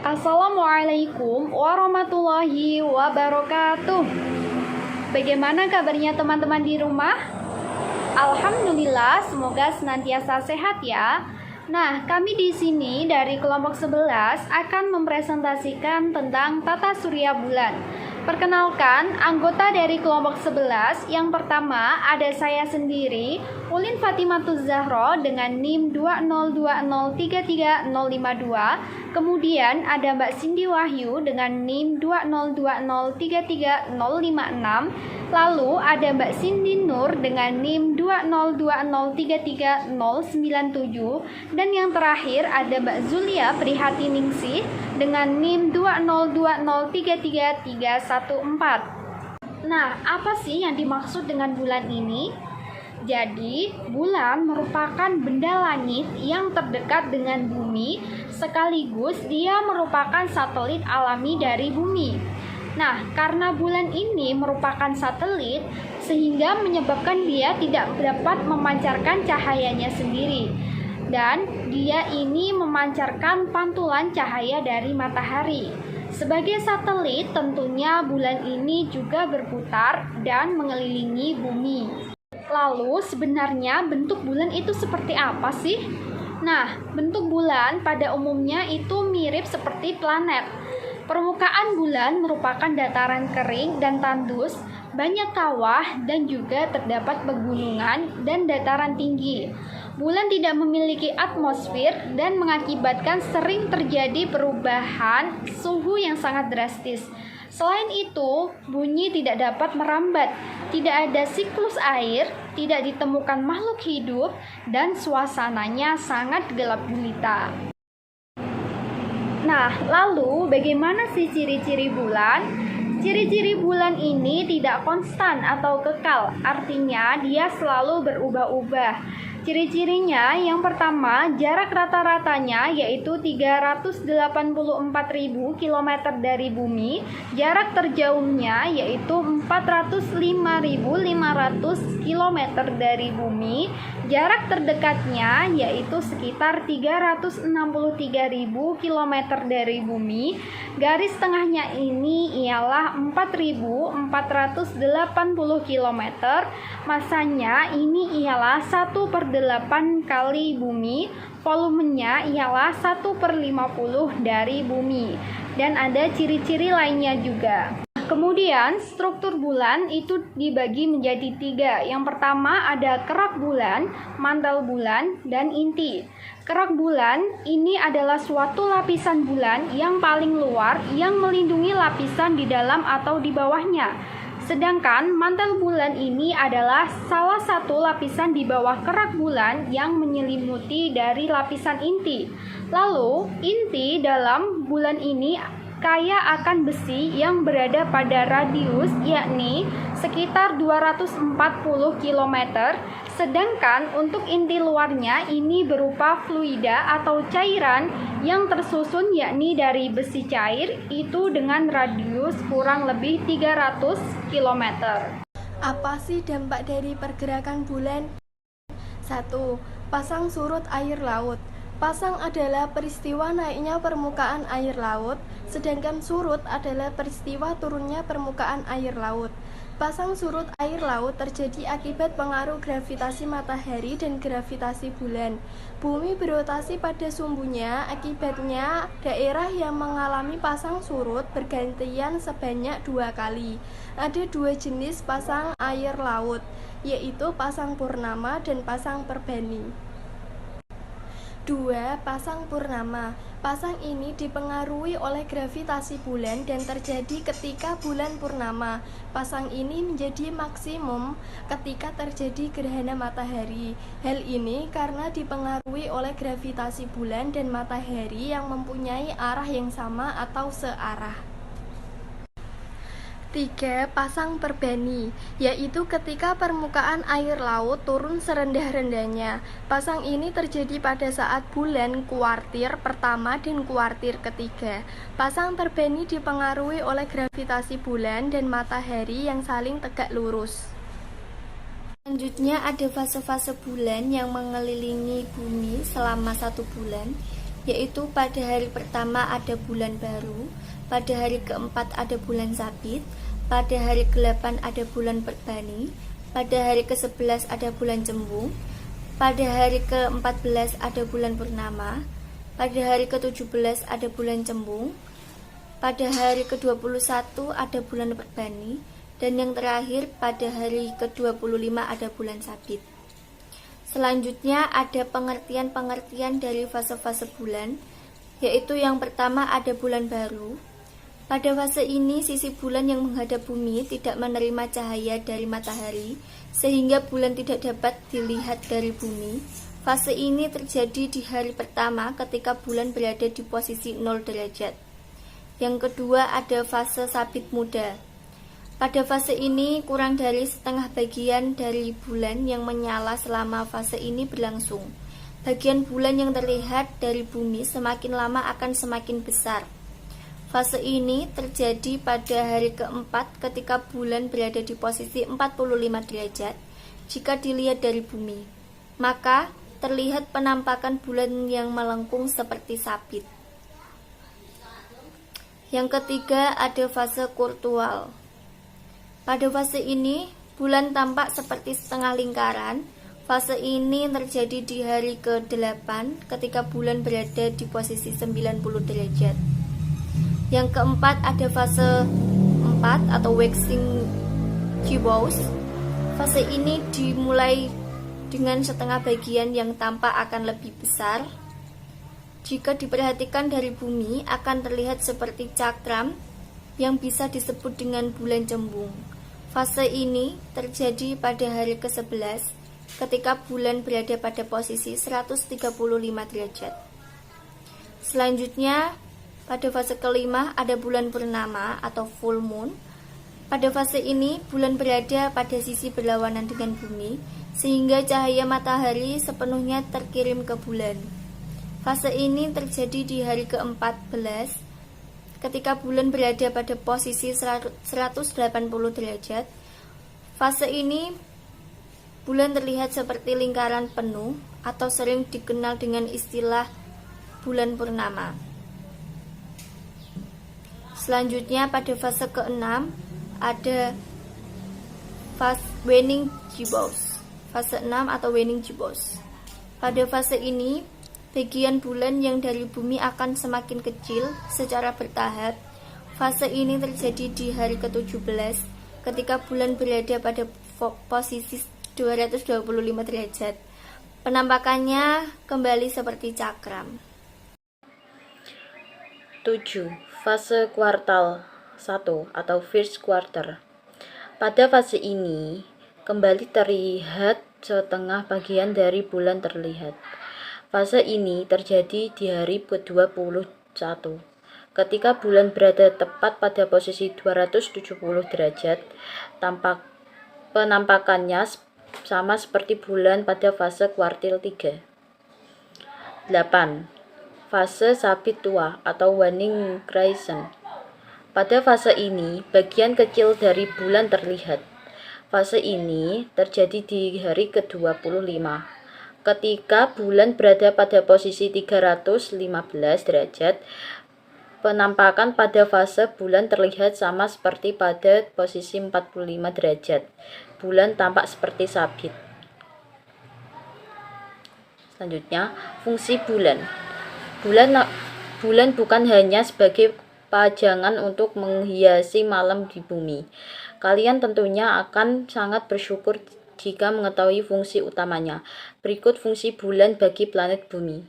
Assalamualaikum warahmatullahi wabarakatuh. Bagaimana kabarnya teman-teman di rumah? Alhamdulillah, semoga senantiasa sehat ya. Nah, kami di sini dari kelompok 11 akan mempresentasikan tentang tata surya bulan. Perkenalkan, anggota dari kelompok 11 yang pertama ada saya sendiri, Ulin Fatimatuz Zahro dengan NIM 202033052. Kemudian ada Mbak Cindy Wahyu dengan NIM 202033056. Lalu ada Mbak Cindy Nur dengan NIM 202033097. Dan yang terakhir ada Mbak Zulia Prihatiningsih dengan NIM 202033314. Nah, apa sih yang dimaksud dengan bulan ini? Jadi, bulan merupakan benda langit yang terdekat dengan bumi, sekaligus dia merupakan satelit alami dari bumi. Nah, karena bulan ini merupakan satelit, sehingga menyebabkan dia tidak dapat memancarkan cahayanya sendiri. Dan dia ini memancarkan pantulan cahaya dari matahari. Sebagai satelit, tentunya bulan ini juga berputar dan mengelilingi bumi. Lalu, sebenarnya bentuk bulan itu seperti apa sih? Nah, bentuk bulan pada umumnya itu mirip seperti planet. Permukaan bulan merupakan dataran kering dan tandus, banyak kawah, dan juga terdapat pegunungan dan dataran tinggi. Bulan tidak memiliki atmosfer dan mengakibatkan sering terjadi perubahan suhu yang sangat drastis. Selain itu, bunyi tidak dapat merambat, tidak ada siklus air, tidak ditemukan makhluk hidup, dan suasananya sangat gelap gulita. Nah, lalu bagaimana sih ciri-ciri bulan? Ciri-ciri bulan ini tidak konstan atau kekal, artinya dia selalu berubah-ubah. Ciri-cirinya yang pertama, jarak rata-ratanya yaitu 384.000 km dari bumi, jarak terjauhnya yaitu 405.500 km dari bumi, jarak terdekatnya yaitu sekitar 363.000 km dari bumi, garis tengahnya ini ialah 4.480 km, masanya ini ialah 1/8 kali bumi, volumenya ialah 1/50 dari bumi, dan ada ciri-ciri lainnya juga. Kemudian struktur bulan itu dibagi menjadi 3. Yang pertama ada kerak bulan, mantel bulan, dan inti. Kerak bulan ini adalah suatu lapisan bulan yang paling luar yang melindungi lapisan di dalam atau di bawahnya. Sedangkan mantel bulan ini adalah salah satu lapisan di bawah kerak bulan yang menyelimuti dari lapisan inti. Lalu, inti dalam bulan ini kaya akan besi yang berada pada radius yakni sekitar 240 km, sedangkan untuk inti luarnya ini berupa fluida atau cairan yang tersusun yakni dari besi cair itu dengan radius kurang lebih 300 km. Apa sih dampak dari pergerakan bulan? 1. Pasang surut air laut. Pasang adalah peristiwa naiknya permukaan air laut, sedangkan surut adalah peristiwa turunnya permukaan air laut. Pasang surut air laut terjadi akibat pengaruh gravitasi matahari dan gravitasi bulan. Bumi berotasi pada sumbunya, akibatnya daerah yang mengalami pasang surut bergantian sebanyak 2 kali. Ada 2 jenis pasang air laut, yaitu pasang purnama dan pasang perbani. 2. Pasang purnama. Pasang ini dipengaruhi oleh gravitasi bulan dan terjadi ketika bulan purnama. Pasang ini menjadi maksimum ketika terjadi gerhana matahari. Hal ini karena dipengaruhi oleh gravitasi bulan dan matahari yang mempunyai arah yang sama atau searah. 3. Pasang perbani, yaitu ketika permukaan air laut turun serendah-rendahnya. Pasang ini terjadi pada saat bulan kuartir pertama dan kuartir ketiga. Pasang perbani dipengaruhi oleh gravitasi bulan dan matahari yang saling tegak lurus. Selanjutnya ada fase-fase bulan yang mengelilingi bumi selama 1 bulan. yaitu pada hari pertama ada bulan baru, pada hari keempat ada bulan sabit, pada hari ke-8 ada bulan perbani, pada hari ke-11 ada bulan cembung, pada hari ke-14 ada bulan purnama, pada hari ke-17 ada bulan cembung, pada hari ke-21 ada bulan perbani, dan yang terakhir pada hari ke-25 ada bulan sabit. Selanjutnya ada pengertian-pengertian dari fase-fase bulan, yaitu yang pertama ada bulan baru. Pada fase ini sisi bulan yang menghadap bumi tidak menerima cahaya dari matahari, sehingga bulan tidak dapat dilihat dari bumi. Fase ini terjadi di hari pertama ketika bulan berada di posisi 0 derajat. Yang kedua ada fase sabit muda. Pada fase ini, kurang dari setengah bagian dari bulan yang menyala selama fase ini berlangsung. Bagian bulan yang terlihat dari bumi semakin lama akan semakin besar. Fase ini terjadi pada hari keempat ketika bulan berada di posisi 45 derajat jika dilihat dari bumi. Maka, terlihat penampakan bulan yang melengkung seperti sabit. Yang ketiga ada fase kurtual. Pada fase ini, bulan tampak seperti setengah lingkaran. Fase ini terjadi di hari ke-8 ketika bulan berada di posisi 90 derajat. Yang keempat ada fase 4 atau waxing gibbous. Fase ini dimulai dengan setengah bagian yang tampak akan lebih besar. Jika diperhatikan dari bumi, akan terlihat seperti cakram yang bisa disebut dengan bulan cembung. Fase ini terjadi pada hari ke-11 ketika bulan berada pada posisi 135 derajat. Selanjutnya, pada fase kelima ada bulan purnama atau full moon. Pada fase ini, bulan berada pada sisi berlawanan dengan bumi, sehingga cahaya matahari sepenuhnya terkirim ke bulan. Fase ini terjadi di hari ke-14 ketika bulan berada pada posisi 180 derajat. Fase ini bulan terlihat seperti lingkaran penuh atau sering dikenal dengan istilah bulan purnama. Selanjutnya pada fase ke-6 ada waning gibbous. Fase 6 atau waning gibbous. Pada fase ini bagian bulan yang dari bumi akan semakin kecil secara bertahap. Fase ini terjadi di hari ke-17 ketika bulan berada pada posisi 225 derajat. Penampakannya kembali seperti cakram. 7. Fase kuartal 1 atau first quarter. Pada fase ini kembali terlihat setengah bagian dari bulan terlihat. Fase ini terjadi di hari ke-21 ketika bulan berada tepat pada posisi 270 derajat. Penampakannya sama seperti bulan pada fase kuartil 3. 8. Fase sabit tua atau waning crescent. Pada fase ini, bagian kecil dari bulan terlihat. Fase ini terjadi di hari ke-25 ketika bulan berada pada posisi 315 derajat. Penampakan pada fase bulan terlihat sama seperti pada posisi 45 derajat. Bulan tampak seperti sabit. Selanjutnya, fungsi bulan. Bulan bukan hanya sebagai pajangan untuk menghiasi malam di bumi. Kalian tentunya akan sangat bersyukur jika mengetahui fungsi utamanya. Berikut fungsi bulan bagi planet bumi.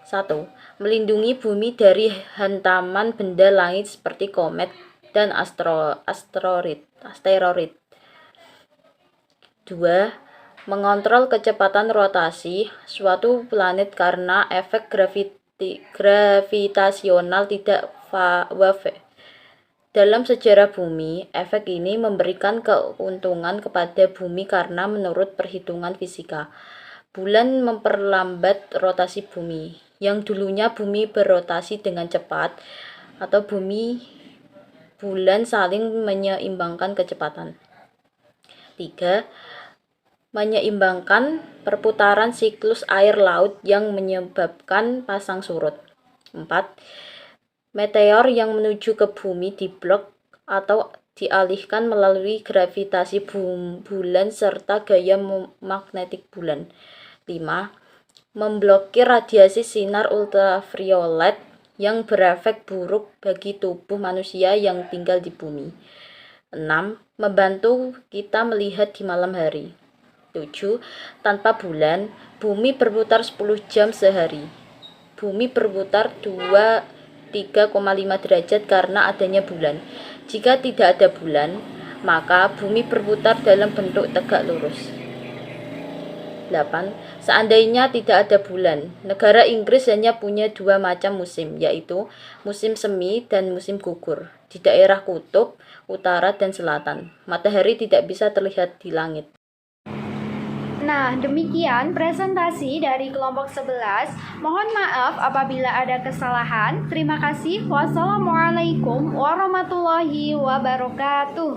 1. Melindungi bumi dari hantaman benda langit seperti komet dan asteroid. 2. Mengontrol kecepatan rotasi suatu planet karena efek gravitasional tidak wave. Dalam sejarah bumi, efek ini memberikan keuntungan kepada bumi karena menurut perhitungan fisika, bulan memperlambat rotasi bumi. Yang dulunya bumi berrotasi dengan cepat, atau bulan saling menyeimbangkan kecepatan. 3. menyeimbangkan perputaran siklus air laut yang menyebabkan pasang surut. 4. Meteor yang menuju ke bumi diblok atau dialihkan melalui gravitasi bulan serta gaya magnetik bulan. 5. Memblokir radiasi sinar ultraviolet yang berefek buruk bagi tubuh manusia yang tinggal di bumi. 6. Membantu kita melihat di malam hari. 7. Tanpa bulan, bumi berputar 10 jam sehari. Bumi berputar 3,5 derajat karena adanya bulan. Jika tidak ada bulan, maka bumi berputar dalam bentuk tegak lurus. 8. Seandainya tidak ada bulan, negara Inggris hanya punya 2 macam musim, yaitu musim semi dan musim gugur. Di daerah kutub, utara dan selatan, matahari tidak bisa terlihat di langit. Nah, demikian presentasi dari kelompok 11. Mohon maaf apabila ada kesalahan. Terima kasih. Wassalamualaikum warahmatullahi wabarakatuh.